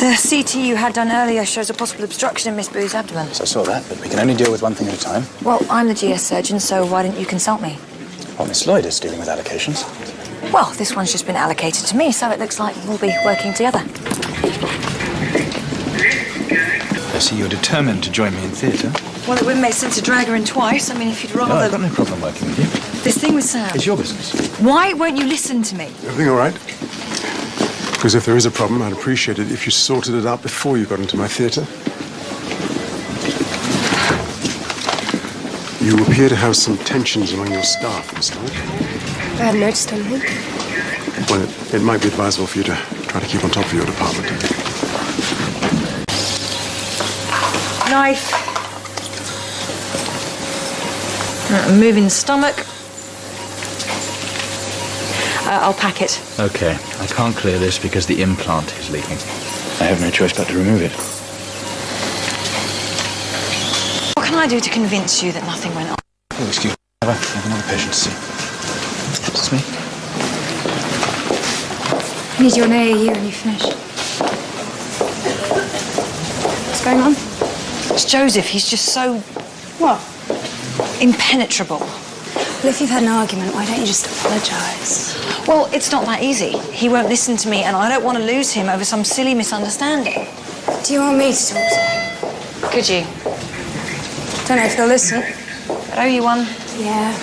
The CT you had done earlier shows a possible obstruction in Miss Boo's abdomen. So I saw that, but we can only deal with one thing at a time. Well, I'm the GS surgeon, so why didn't you consult me? Well, Miss Lloyd is dealing with allocations. Well, this one's just been allocated to me, so it looks like we'll be working together. I see you're determined to join me in theatre. Well, it wouldn't make sense to drag her in twice. I mean, if you'd rather... No, I've got no problem working with you. This thing with Sam... It's your business. Why won't you listen to me? Everything all right? Because if there is a problem, I'd appreciate it if you sorted it out before you got into my theatre. You appear to have some tensions among your staff, Miss Lloyd. I hadn't noticed anything. Well, it might be advisable for you to try to keep on top of your department. Knife. Moving the stomach. I'll pack it. Okay, I can't clear this because the implant is leaking. I have no choice but to remove it. What can I do to convince you that nothing went on? Oh, excuse me. I have another patient to see. It's me. I need you on AAU when you finish. What's going on? It's Joseph. He's just so... What? Impenetrable. Well, if you've had an argument, why don't you just apologise? Well, it's not that easy. He won't listen to me, and I don't want to lose him over some silly misunderstanding. Do you want me to talk to him? Could you? Don't know if he'll listen. I owe you one. Yeah.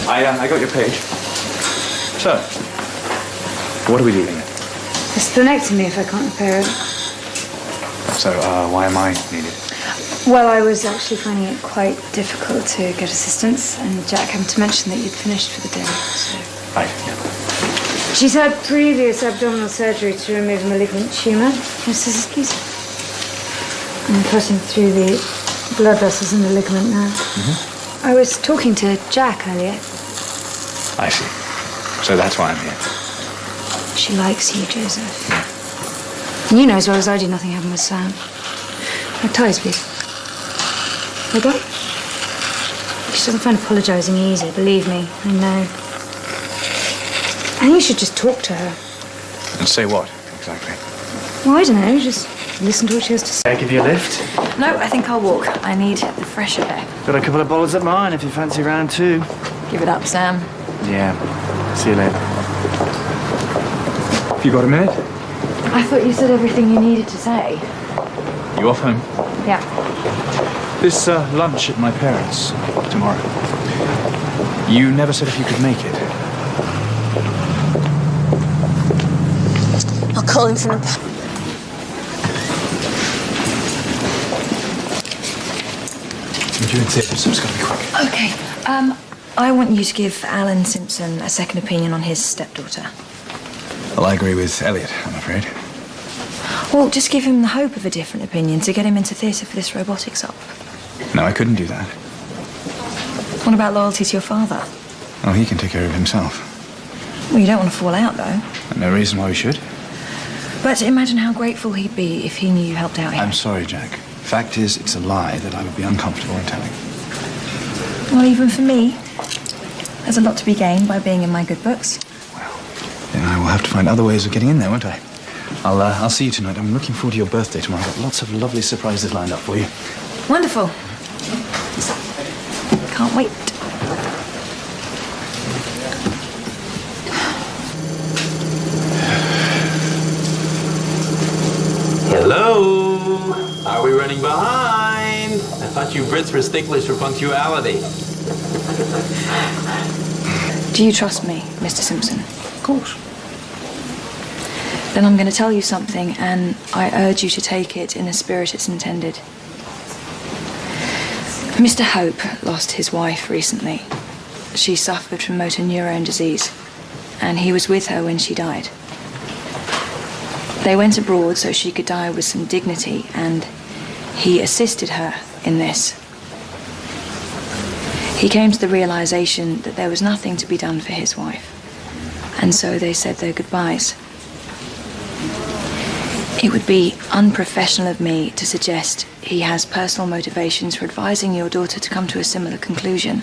I got your page. So, what are we dealing with? A splenectomy if I can't repair it. So, why am I needed? Well, I was actually finding it quite difficult to get assistance, and Jack happened to mention that you'd finished for the day, so... Right. She's had previous abdominal surgery to remove a malignant tumour. Your scissors, please. I'm cutting through the blood vessels in the ligament now. Mm-hmm. I was talking to Jack earlier. I see. So that's why I'm here. She likes you, Joseph. Yeah. And you know as well as I do nothing happened with Sam. My ties, please. There you go. She doesn't find apologising easy, believe me. I know. I think you should just talk to her. And say what, exactly? Well, I don't know. Just listen to what she has to say. Can I give you a lift? No, I think I'll walk. I need the fresh air. Got a couple of bottles at mine if you fancy round two. Give it up, Sam. Yeah. See you later. Have you got a minute? I thought you said everything you needed to say. You off home? Yeah. This lunch at my parents' tomorrow. You never said if you could make it. I'll call him from the... Would you in theatre, so it's got to be quick. Okay. I want you to give Alan Simpson a second opinion on his stepdaughter. Well, I agree with Elliot, I'm afraid. Well, just give him the hope of a different opinion to get him into theatre for this robotics op. No, I couldn't do that. What about loyalty to your father? Oh, he can take care of himself. Well, you don't want to fall out, though. No reason why we should. But imagine how grateful he'd be if he knew you helped out here. I'm sorry, Jack. Fact is, it's a lie that I would be uncomfortable in telling. Well, even for me, there's a lot to be gained by being in my good books. Well, then I will have to find other ways of getting in there, won't I? I'll see you tonight. I'm looking forward to your birthday tomorrow. I've got lots of lovely surprises lined up for you. Wonderful. Can't wait. Hello? Are we running behind? I thought you Brits were sticklers for punctuality. Do you trust me, Mr. Simpson? Of course. Then I'm going to tell you something, and I urge you to take it in the spirit it's intended. Mr. Hope lost his wife recently. She suffered from motor neurone disease, and he was with her when she died. They went abroad so she could die with some dignity, and he assisted her in this. He came to the realization that there was nothing to be done for his wife, and so they said their goodbyes. It would be unprofessional of me to suggest he has personal motivations for advising your daughter to come to a similar conclusion.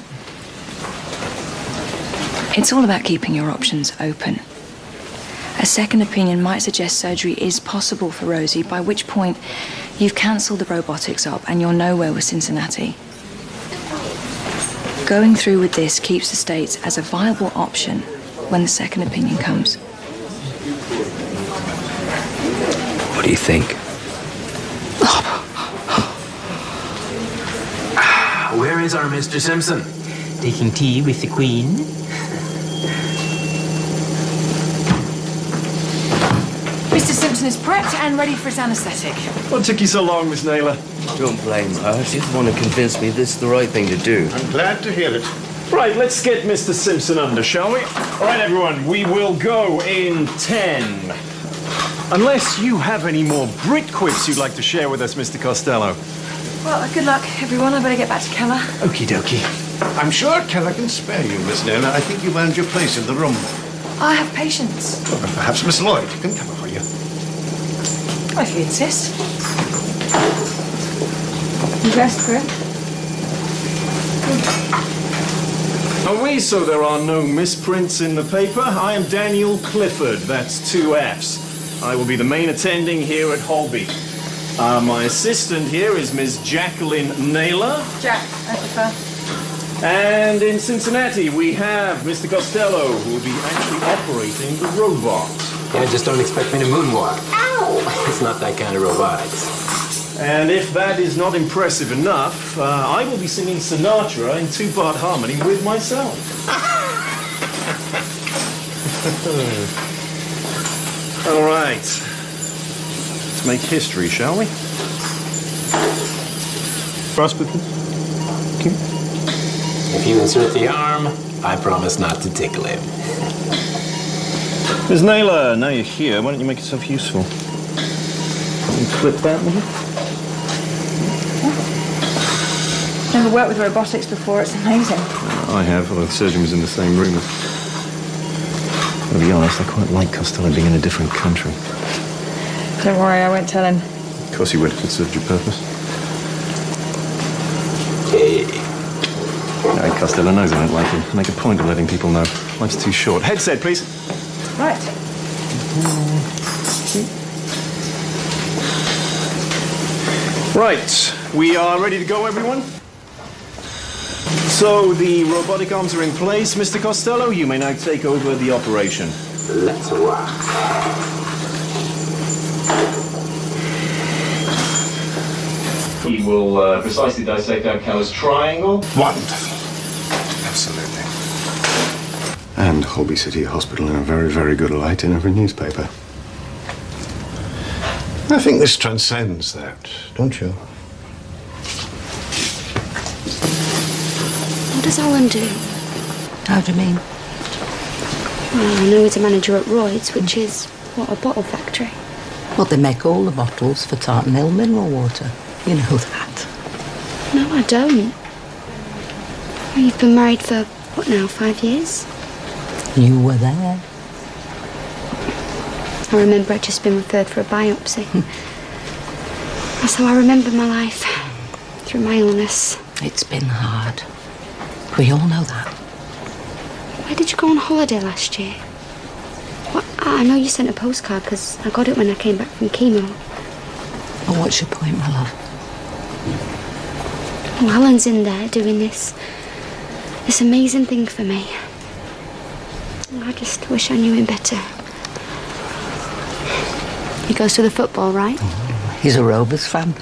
It's all about keeping your options open. A second opinion might suggest surgery is possible for Rosie, by which point you've cancelled the robotics op and you're nowhere with Cincinnati. Going through with this keeps the States as a viable option when the second opinion comes. What do you think? Where is our Mr. Simpson? Taking tea with the Queen. Mr. Simpson is prepped and ready for his anaesthetic. What took you so long, Miss Naylor? Don't blame her. She didn't want to convince me this is the right thing to do. I'm glad to hear it. Right, let's get Mr. Simpson under, shall we? All right, everyone, we will go in 10. Unless you have any more Brit quips you'd like to share with us, Mr. Costello. Well, good luck, everyone. I better get back to Keller. Okie dokie. I'm sure Keller can spare you, Miss Naylor. I think you've earned your place in the room. I have patience. Well, perhaps Miss Lloyd can cover for you. Well, if you insist. You dressed for it? Are we, so there are no misprints in the paper? I am Daniel Clifford, that's 2 Fs. I will be the main attending here at Holby. My assistant here is Miss Jacqueline Naylor. Jack, I prefer. And in Cincinnati, we have Mr. Costello, who will be actually operating the robot. Yeah, just don't expect me to moonwalk. Ow! It's not that kind of robotics. And if that is not impressive enough, I will be singing Sinatra in 2-part harmony with myself. All right. Let's make history, shall we? Frostbitten. Okay. If you insert the arm, I promise not to tickle it. Ms. Naylor, now you're here, why don't you make yourself useful? Can you clip that, will you? Never worked with robotics before. It's amazing. I have, although the surgeon was in the same room. To be honest, I quite like Costello being in a different country. Don't worry, I won't tell him. Of course you would, if it served your purpose. Hey. No, Costello knows I don't like him. I make a point of letting people know. Life's too short. Headset, please. Right. Right, we are ready to go, everyone? So the robotic arms are in place. Mr. Costello, you may now take over the operation. Let's rock. He will precisely dissect out Keller's triangle. Wonderful. Absolutely. And Holby City Hospital in a very, very good light in every newspaper. I think this transcends that, don't you? What does Alan do? How do you mean? Well, I know he's a manager at Royd's, which is, what, a bottle factory? Well, they make all the bottles for Tartan Hill mineral water. You know that. No, I don't. Well, you've been married for, what now, 5 years? You were there. I remember I'd just been referred for a biopsy. That's how I remember my life, through my illness. It's been hard. We all know that. Where did you go on holiday last year? Well, I know you sent a postcard because I got it when I came back from chemo. Well, what's your point, my love? Well, Alan's in there doing this amazing thing for me. I just wish I knew him better. He goes to the football, right? Oh, he's a Rovers fan.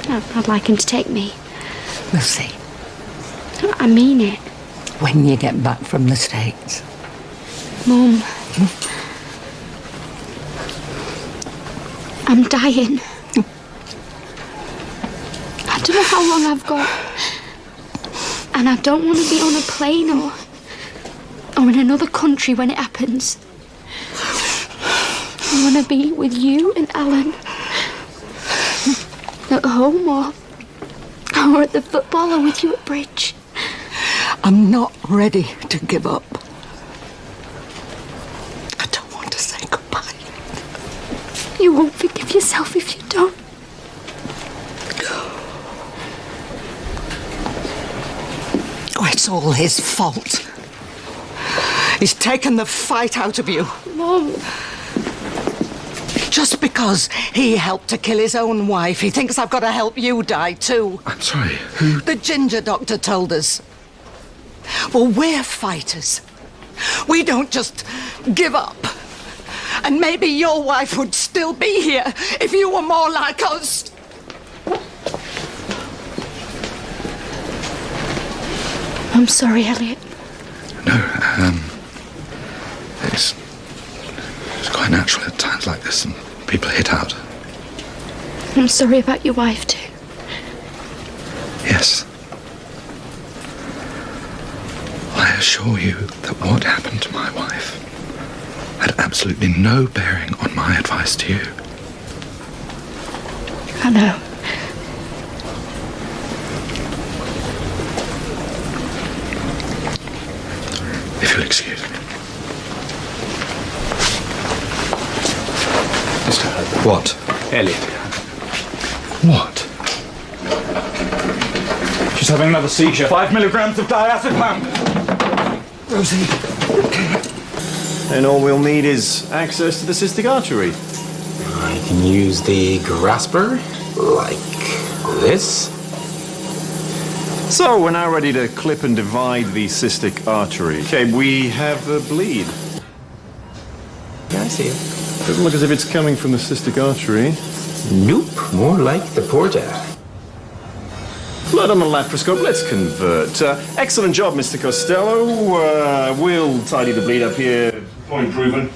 I'd like him to take me. We'll see. I mean it. When you get back from the States. Mum. I'm dying. I don't know how long I've got. And I don't want to be on a plane or in another country when it happens. I want to be with you and Alan. At home or at the football or with you at bridge. I'm not ready to give up. I don't want to say goodbye. You won't forgive yourself if you don't. Oh, it's all his fault. He's taken the fight out of you. Mum, Just because he helped to kill his own wife, he thinks I've got to help you die too. I'm sorry, who? The ginger doctor told us. Well, we're fighters. We don't just give up. And maybe your wife would still be here if you were more like us. I'm sorry, Elliot. No, it's quite natural at times like this, and people hit out. I'm sorry about your wife, too. Yes. I assure you that what happened to my wife had absolutely no bearing on my advice to you. I know. If you'll excuse me. Mr. Holby. What? Elliot. What? She's having another seizure. 5 milligrams of diazepam. Rosie. And all we'll need is access to the cystic artery. I can use the grasper, like this. So, we're now ready to clip and divide the cystic artery. Okay, we have a bleed. Yeah, I see it. Doesn't look as if it's coming from the cystic artery. Nope, more like the porta. Blood on the laparoscope, let's convert. Excellent job, Mr. Costello. We'll tidy the bleed up here. Point proven.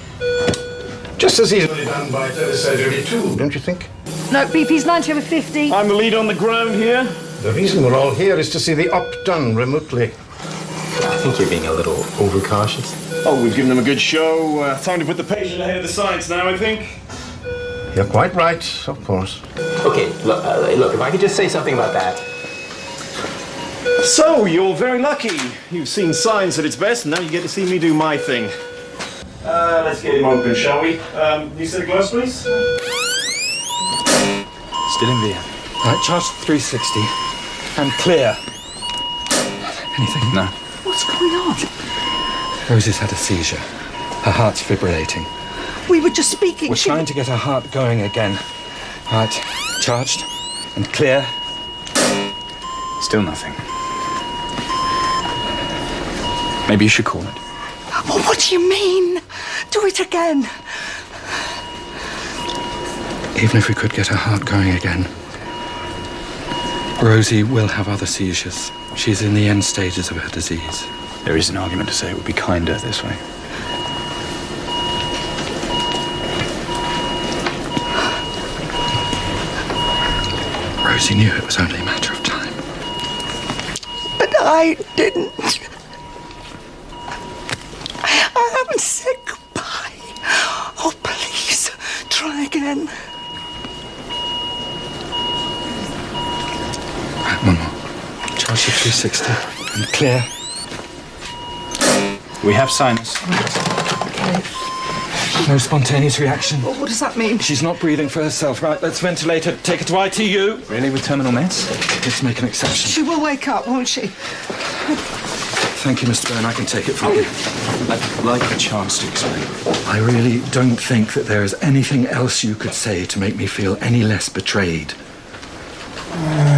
Just as easily done by telesurgery too, don't you think? No, BP's 90/50. I'm the lead on the ground here. The reason we're all here is to see the op done remotely. I think you're being a little overcautious. Oh, we've given them a good show. Time to put the patient ahead of the science now, I think. You're quite right, of course. Okay, look, if I could just say something about that. So, you're very lucky. You've seen science at its best, and now you get to see me do my thing. Let's get him open, shall we? You set a glass, please? Still in VN. Right, charge 360 and clear. Anything? No. What's going on? Rosie's had a seizure. Her heart's fibrillating. We were just speaking. We're trying to get her heart going again. Right, charged and clear. Still nothing. Maybe you should call it. Well, what do you mean? Do it again. Even if we could get her heart going again, Rosie will have other seizures. She's in the end stages of her disease. There is an argument to say it would be kinder this way. Rosie knew it was only a matter of time. But I didn't. I haven't said goodbye. Oh, please, try again. Right, one more. Charge to 360 and clear. We have sinus. Okay. No spontaneous reaction. Well, what does that mean? She's not breathing for herself. Right, let's ventilate her. Take her to ITU. Really, with terminal meds? Let's make an exception. She will wake up, won't she? Thank you, Mr. Byrne. I can take it from you. I'd like a chance to explain. I really don't think that there is anything else you could say to make me feel any less betrayed.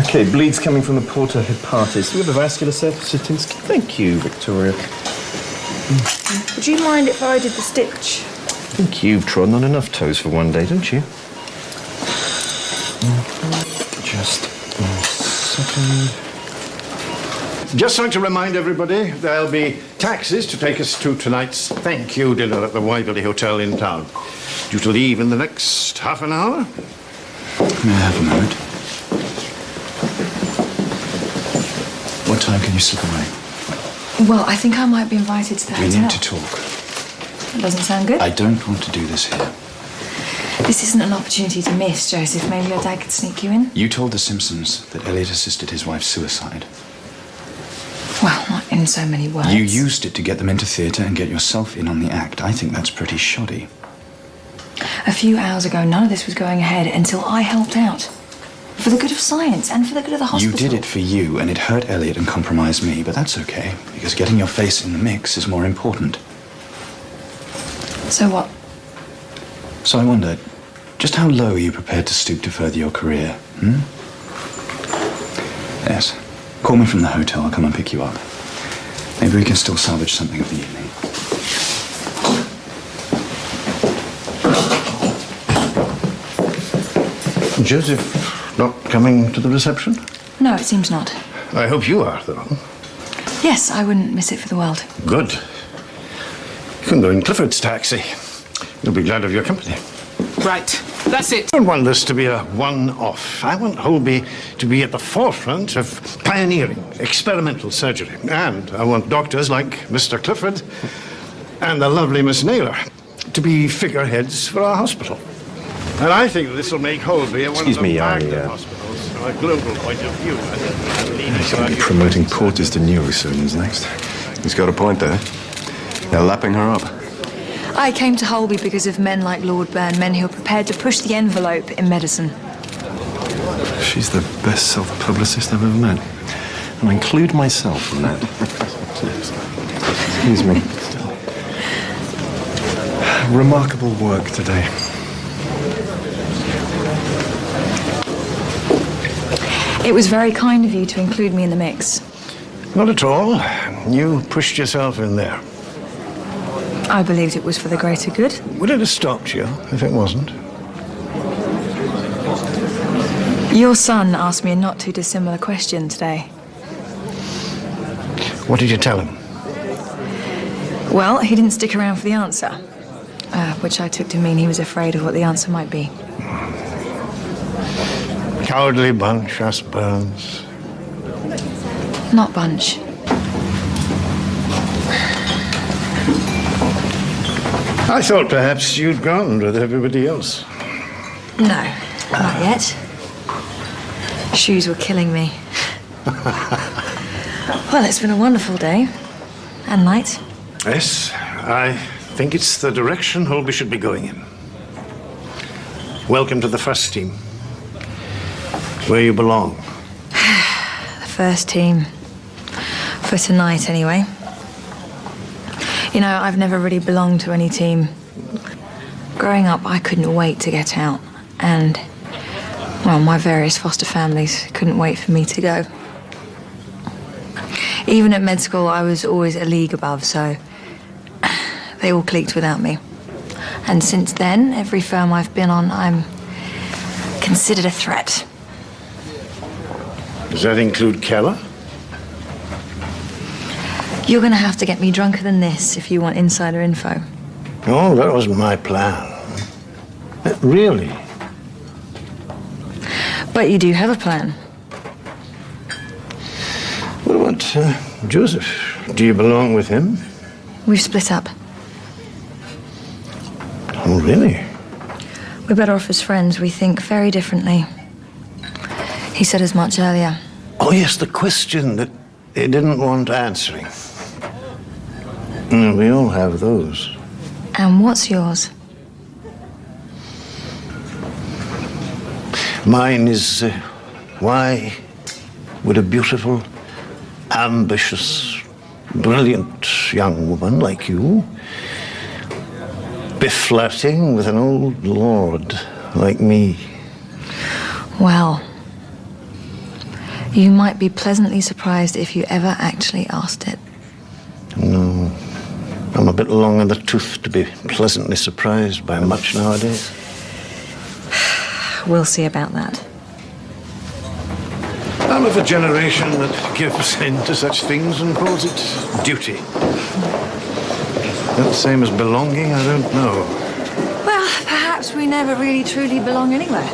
Okay, bleed's coming from the porta hepatis. We have a vascular Setinsky. Thank you, Victoria. Would you mind if I did the stitch? I think you've trodden on enough toes for one day, don't you? Just a second. Just like to remind everybody, there'll be taxis to take us to tonight's thank you dinner at the Waverley Hotel in town. Due to leave in the next half an hour. May I have a moment? What time can you slip away? Well, I think I might be invited to the We hotel. need to talk. That doesn't sound good. I don't want to do this here. This isn't an opportunity to miss, Joseph. Maybe your dad could sneak you in. You told the Simpsons that Elliot assisted his wife's suicide. Well, not in so many words. You used it to get them into theatre and get yourself in on the act. I think that's pretty shoddy. A few hours ago, none of this was going ahead until I helped out. For the good of science and for the good of the hospital. You did it for you, and it hurt Elliot and compromised me, but that's okay, because getting your face in the mix is more important. So what? So I wonder, Just how low are you prepared to stoop to further your career? Yes. Call me from the hotel. I'll come and pick you up. Maybe we can still salvage something of the evening. Joseph not coming to the reception? No, it seems not. I hope you are, though. Yes, I wouldn't miss it for the world. Good. You can go in Clifford's taxi. You'll be glad of your company. Right, that's it. I don't want this to be a one-off. I want Holby to be at the forefront of pioneering experimental surgery. And I want doctors like Mr. Clifford and the lovely Miss Naylor to be figureheads for our hospital. And I think this will make Holby one of the magnet hospitals from a global point of view. He's going to be promoting porters to neurosurgeons next. He's got a point there. They're lapping her up. I came to Holby because of men like Lord Burn, men who are prepared to push the envelope in medicine. She's the best self-publicist I've ever met. And I include myself in that. Excuse me. Remarkable work today. It was very kind of you to include me in the mix. Not at all. You pushed yourself in there. I believed it was for the greater good. Would it have stopped you if it wasn't? Your son asked me a not too dissimilar question today. What did you tell him? Well, he didn't stick around for the answer, which I took to mean he was afraid of what the answer might be. Cowardly bunch, us Burns. Not bunch. I thought perhaps you'd gone with everybody else. No, not yet. Shoes were killing me. Well, it's been a wonderful day. And night. Yes, I think it's the direction Holby should be going in. Welcome to the first team. Where you belong. The first team. For tonight, anyway. You know, I've never really belonged to any team. Growing up, I couldn't wait to get out. And, well, my various foster families couldn't wait for me to go. Even at med school, I was always a league above, so they all clicked without me. And since then, every firm I've been on, I'm considered a threat. Does that include Keller? You're going to have to get me drunker than this if you want insider info. Oh, that wasn't my plan. Really? But you do have a plan. What about Joseph? Do you belong with him? We've split up. Oh, really? We're better off as friends. We think very differently. He said as much earlier. Oh, yes, the question that he didn't want answering. We all have those. And what's yours? Mine is, why would a beautiful, ambitious, brilliant young woman like you be flirting with an old lord like me? Well, you might be pleasantly surprised if you ever actually asked it. No. I'm a bit long in the tooth to be pleasantly surprised by much nowadays. We'll see about that. I'm of a generation that gives in to such things and calls it duty. Not the same as belonging, I don't know. Well, perhaps we never really truly belong anywhere.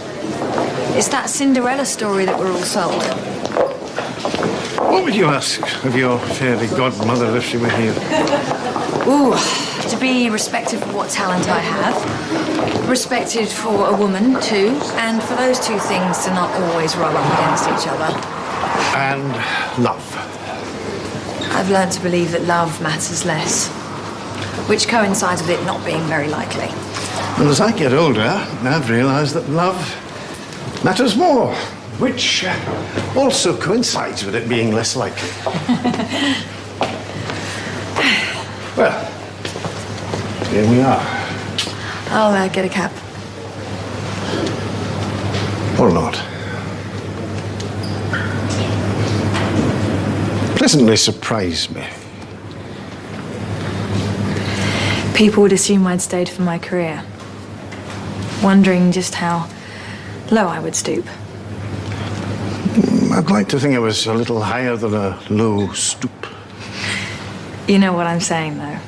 It's that Cinderella story that we're all sold. What would you ask of your fairy godmother if she were here? Ooh, to be respected for what talent I have, respected for a woman, too, and for those two things to not always rub up against each other. And love. I've learned to believe that love matters less, which coincides with it not being very likely. And as I get older, I've realized that love matters more, which also coincides with it being less likely. Well, here we are. I'll get a cab. Or not. Pleasantly surprised me. People would assume I'd stayed for my career, wondering just how low I would stoop. I'd like to think I was a little higher than a low stoop. You know what I'm saying, though.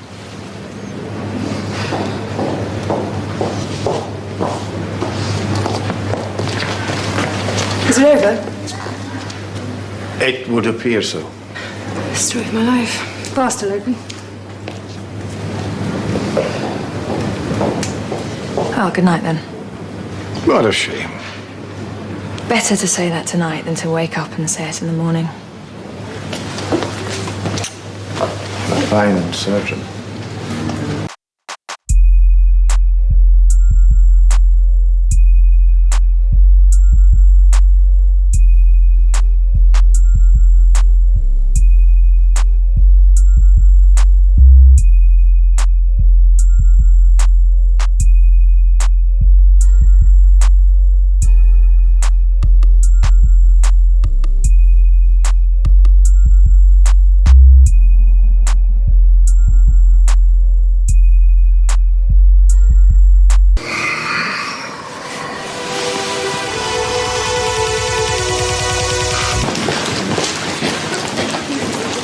Is it over? It would appear so. Story of my life. Bar's still open. Oh, good night, then. What a shame. Better to say that tonight than to wake up and say it in the morning. A fine surgeon.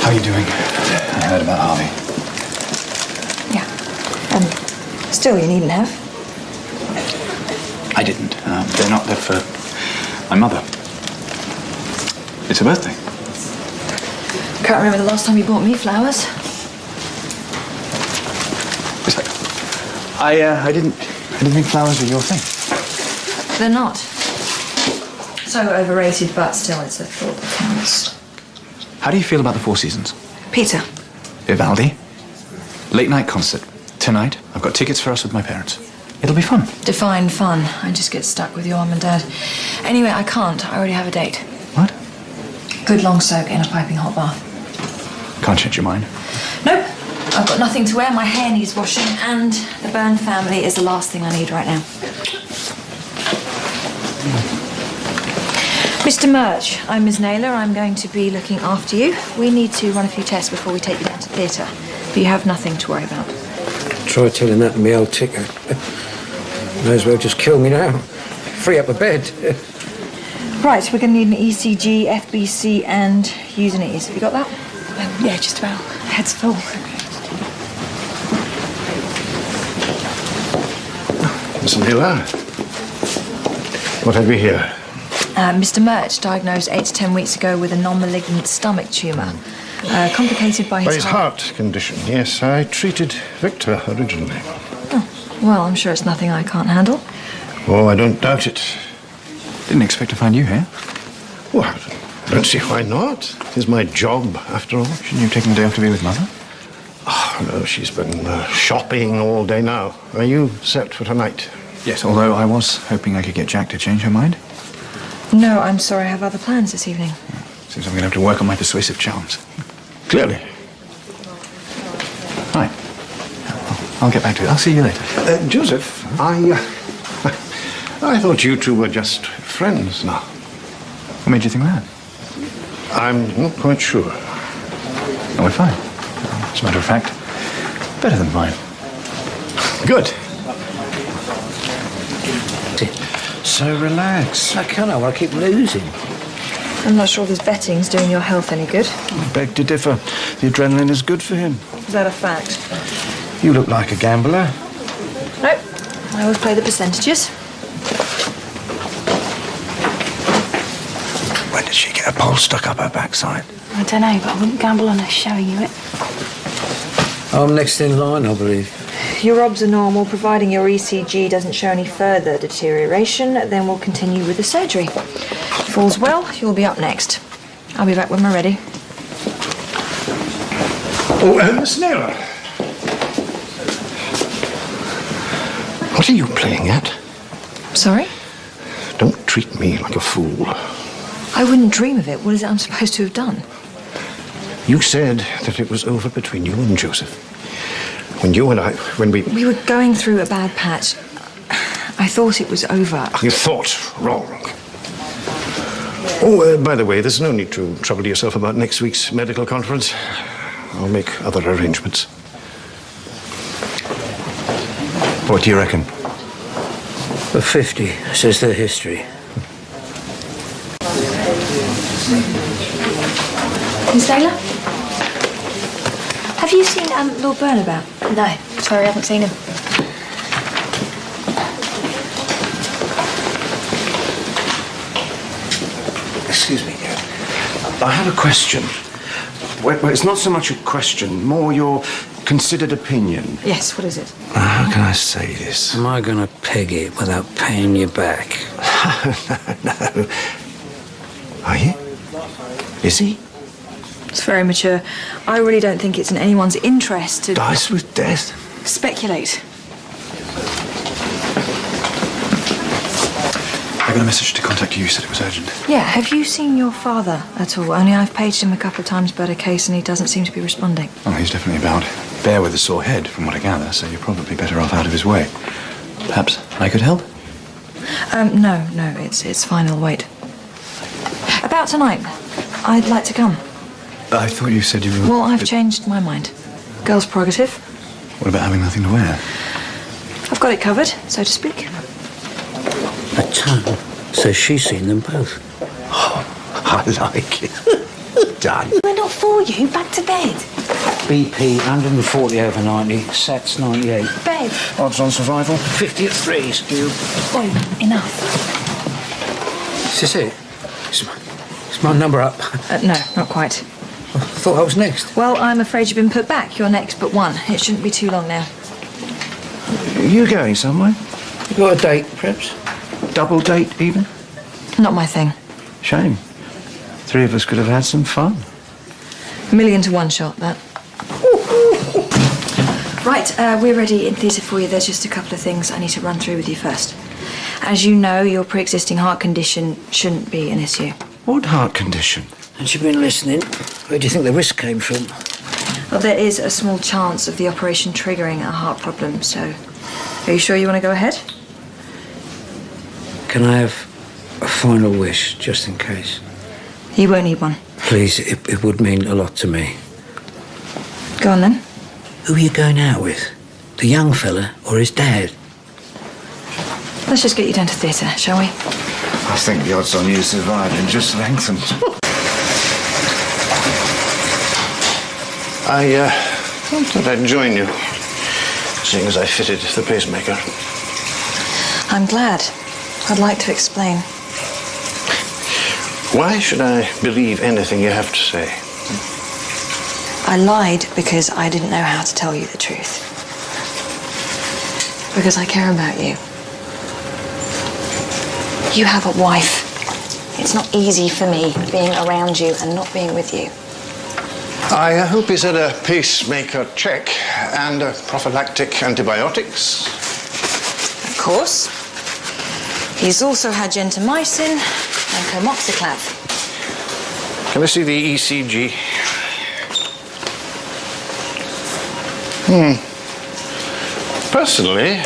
How are you doing? I heard about Harvey. Yeah. Still, you needn't have. I didn't. They're not there for my mother. It's her birthday. Can't remember the last time you bought me flowers. I didn't think flowers were your thing. They're not. So overrated, but still, it's a thought that counts. How do you feel about the Four Seasons? Peter. Vivaldi. Late night concert. Tonight. I've got tickets for us with my parents. It'll be fun. Define fun. I just get stuck with your mum and dad. Anyway, I can't. I already have a date. What? Good long soak in a piping hot bath. Can't change your mind. Nope. I've got nothing to wear. My hair needs washing, and the Byrne family is the last thing I need right now. Mr. Murch, I'm Ms. Naylor. I'm going to be looking after you. We need to run a few tests before we take you down to theatre. But you have nothing to worry about. Try telling that to me old ticker. May as well just kill me now. Free up a bed. Right, we're going to need an ECG, FBC, and user knees. Have you got that? Yeah, just about. Head's full. Miss Naylor, what have we here? Mr. Murch diagnosed 8 to 10 weeks ago with a non-malignant stomach tumour, complicated by his heart condition. Yes, I treated Victor originally. Oh, well, I'm sure it's nothing I can't handle. Oh, I don't doubt it. Didn't expect to find you here. Well, I don't see why not. It's my job, after all. Shouldn't you have taken the day off to be with Mother? Oh, no, she's been shopping all day now. Are you set for tonight? Yes, although I was hoping I could get Jack to change her mind. No, I'm sorry. I have other plans this evening. Seems I'm going to have to work on my persuasive charms. Clearly. Right. I'll get back to it. I'll see you later. Joseph, I thought you two were just friends now. What made you think that? I'm not quite sure. Oh, we're fine. As a matter of fact, better than fine. Good. So relax. I can't. I keep losing. I'm not sure this betting's doing your health any good. I beg to differ. The adrenaline is good for him. Is that a fact? You look like a gambler. Nope. I always play the percentages. When did she get a pole stuck up her backside? I don't know, but I wouldn't gamble on her showing you it. I'm next in line, I believe. Your obs are normal, providing your ECG doesn't show any further deterioration, then we'll continue with the surgery. If all's well, you'll be up next. I'll be back when we're ready. Oh, Miss Naylor. What are you playing at? Sorry? Don't treat me like a fool. I wouldn't dream of it. What is it I'm supposed to have done? You said that it was over between you and Joseph. When you and I, We were going through a bad patch. I thought it was over. You thought wrong. Oh, by the way, there's no need to trouble yourself about next week's medical conference. I'll make other arrangements. What do you reckon? A 50, says their history. Miss Taylor? Have you seen Lord Burnabout? No, sorry, I haven't seen him. Excuse me. I have a question. Well, it's not so much a question, more your considered opinion. Yes, what is it? How can I say this? Am I going to peg it without paying you back? No. Are you? Is he? It's very mature. I really don't think it's in anyone's interest to... Dice with death? Speculate. I got a message to contact you. You said it was urgent. Yeah, have you seen your father at all? Only I've paged him a couple of times about a case and he doesn't seem to be responding. Oh, he's definitely about. Bear with a sore head, from what I gather, so you're probably better off out of his way. Perhaps I could help? No, it's fine, I'll wait. About tonight, I'd like to come. I thought you said you were... Well, I've changed my mind. Girl's prerogative. What about having nothing to wear? I've got it covered, so to speak. A tone says she's seen them both. Oh, I like it. Done. We're not for you. Back to bed. BP 140 over 90, Sats 98. Bed. Odds on survival? 50 at 3, Stu. Wait, enough. Is this it? Is my number up? No, not quite. I thought I was next. Well, I'm afraid you've been put back. You're next but one. It shouldn't be too long now. Are you going somewhere? You got a date, perhaps? Double date, even? Not my thing. Shame. 3 of us could have had some fun. 1,000,000 to 1 shot, that. Right, we're ready in theatre for you. There's just a couple of things I need to run through with you first. As you know, your pre-existing heart condition shouldn't be an issue. What heart condition? Had you been listening? Where do you think the risk came from? Well, there is a small chance of the operation triggering a heart problem, so... Are you sure you want to go ahead? Can I have a final wish, just in case? You won't need one. Please, it would mean a lot to me. Go on, then. Who are you going out with? The young fella or his dad? Let's just get you down to theatre, shall we? I think the odds on you surviving just lengthened. I thought I'd join you, seeing as I fitted the pacemaker. I'm glad. I'd like to explain. Why should I believe anything you have to say? I lied because I didn't know how to tell you the truth. Because I care about you. You have a wife. It's not easy for me being around you and not being with you. I hope he's had a pacemaker check and prophylactic antibiotics. Of course. He's also had gentamicin and comoxiclav. Can I see the ECG? Personally,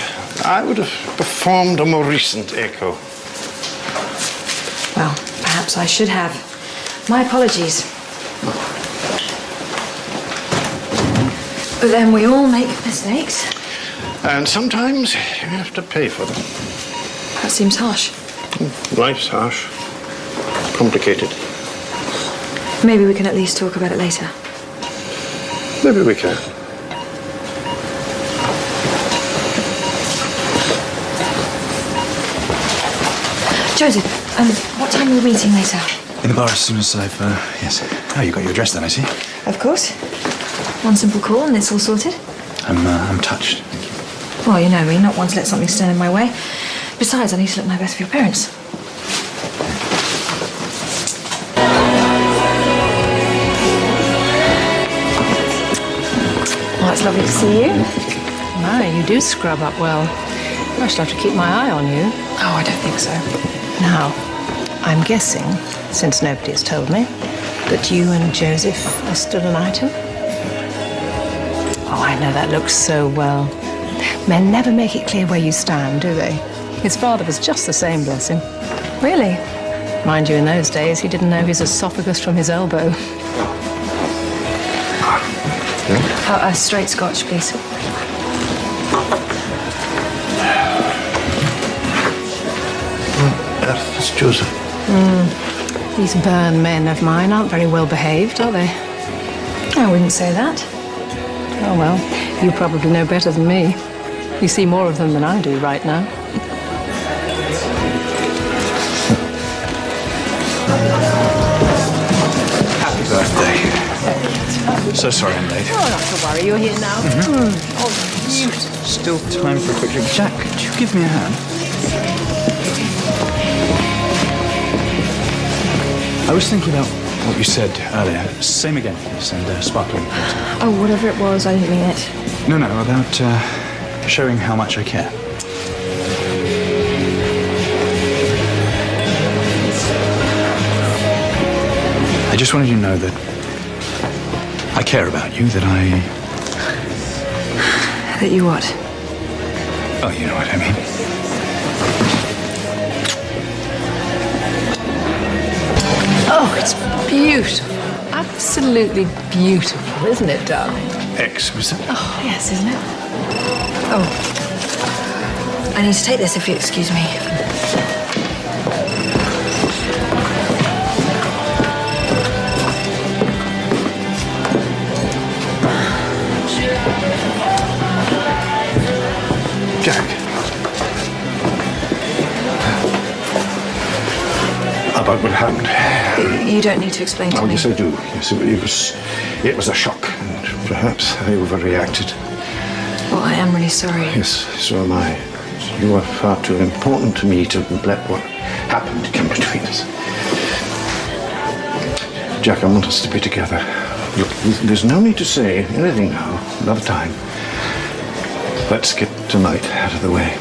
I would have performed a more recent echo. Well, perhaps I should have. My apologies. But then we all make mistakes. And sometimes you have to pay for them. That seems harsh. Life's harsh. Complicated. Maybe we can at least talk about it later. Maybe we can. Joseph, what time are we meeting later? In the bar as soon as I've, yes. Oh, you got your address then, I see. Of course. One simple call and it's all sorted. I'm touched. Thank you. Well, you know me, not one to let something stand in my way. Besides, I need to look my best for your parents. Well, it's lovely to see you. My, you do scrub up well. I shall have to keep my eye on you. Oh, I don't think so. Now, I'm guessing, since nobody has told me, that you and Joseph are still an item? Oh, I know that looks so well. Men never make it clear where you stand, do they? His father was just the same, bless him. Really? Mind you, in those days, he didn't know his esophagus from his elbow. A straight scotch, please. What on earth is Joseph? These Byrne men of mine aren't very well behaved, are they? I wouldn't say that. Oh, well, you probably know better than me. You see more of them than I do right now. Happy birthday. So sorry I'm late. Oh, not to worry. You're here now. Oh, beautiful. Still time for a quick drink. Jack, could you give me a hand? I was thinking about what you said earlier. Same again, please, and sparkling water. Oh, whatever it was, I didn't mean it. No, about showing how much I care. I just wanted you to know that I care about you, that I... That you what? Oh, you know what I mean. Oh, it's beautiful. Absolutely beautiful, isn't it, darling? Exquisite. Oh, yes, isn't it? Oh. I need to take this if you excuse me. Jack. About what happened. You don't need to explain to me. Yes, I do. Yes, it was a shock, and perhaps I overreacted. Well, I am really sorry. Yes, so am I. You are far too important to me to let what happened come between us. Jack, I want us to be together. Look, there's no need to say anything now. Another time. Let's get tonight out of the way.